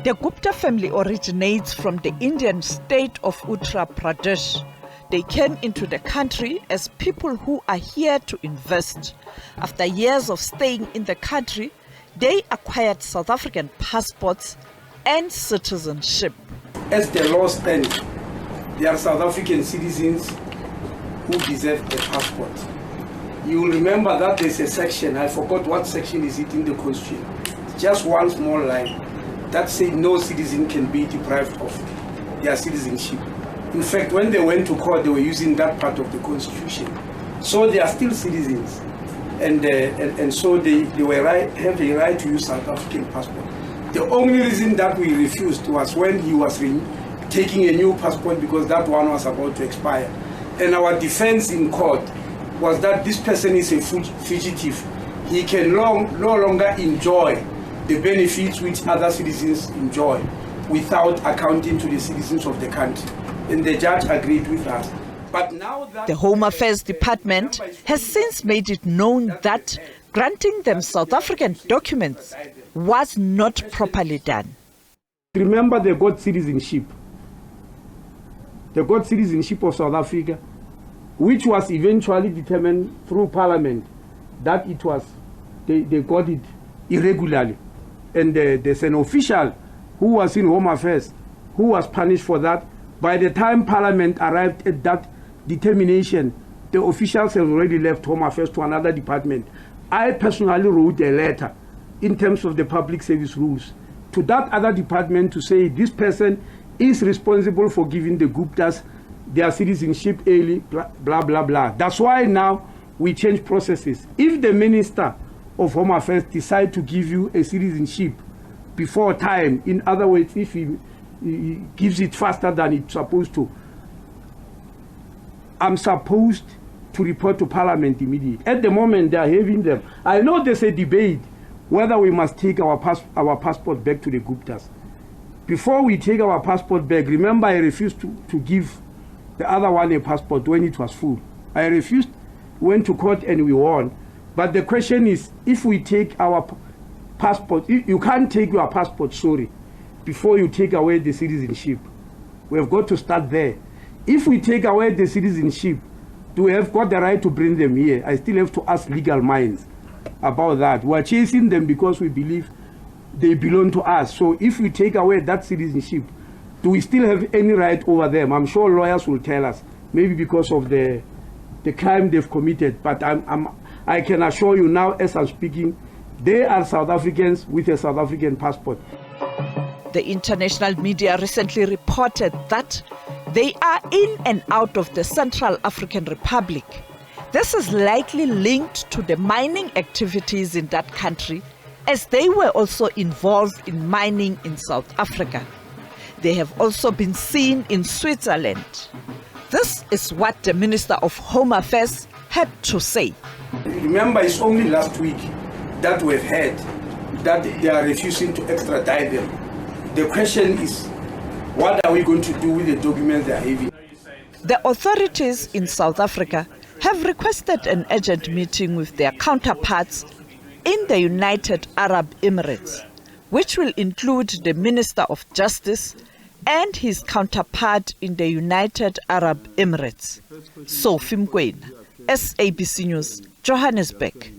The Gupta family originates from the Indian state of Uttar Pradesh. They came into the country as people who are here to invest. After years of staying in the country, they acquired South African passports and citizenship. As the law stands, they are South African citizens who deserve a passport. You will remember that there's a section, I forgot what section is it in the Constitution, just one small line that said no citizen can be deprived of their citizenship. In fact, when they went to court, they were using that part of the Constitution. So they are still citizens, and so they have a right to use South African passport. The only reason that we refused was when he was taking a new passport because that one was about to expire. And our defense in court was that this person is a fugitive. He can no longer enjoy the benefits which other citizens enjoy without accounting to the citizens of the country. And the judge agreed with us. But now that the Home Affairs Department has since made it known that granting them South African documents was not properly done. Remember, they got citizenship. They got citizenship of South Africa, which was eventually determined through Parliament that it was, they got it irregularly. And there's an official who was in Home Affairs who was punished for that. By the time Parliament arrived at that determination, the officials have already left Home Affairs to another department. I personally wrote a letter in terms of the public service rules to that other department to say this person is responsible for giving the Guptas their citizenship early, blah, blah, blah. That's why now we change processes. If the Minister of Home Affairs decides to give you a citizenship before time, in other words, if he gives it faster than it's supposed to, I'm supposed to report to Parliament immediately. At the moment, they are having them. I know there's a debate whether we must take our passport back to the Guptas. Before we take our passport back, remember I refused to give the other one a passport when it was full. I refused, went to court and we won. But the question is, if we take our passport, you can't take your passport, sorry, before you take away the citizenship. We have got to start there. If we take away the citizenship, do we have got the right to bring them here? I still have to ask legal minds about that. We're chasing them because we believe they belong to us. So if we take away that citizenship, do we still have any right over them? I'm sure lawyers will tell us, maybe because of the crime they've committed. But I can assure you now, as I'm speaking, they are South Africans with a South African passport. The international media recently reported that they are in and out of the Central African Republic. This is likely linked to the mining activities in that country, as they were also involved in mining in South Africa. They have also been seen in Switzerland. This is what the Minister of Home Affairs had to say. Remember, it's only last week that we've heard that they are refusing to extradite them. The question is, what are we going to do with the documents they are having? The authorities in South Africa have requested an urgent meeting with their counterparts in the United Arab Emirates, which will include the Minister of Justice and his counterpart in the United Arab Emirates. Sophie, SABC News, Johannesburg.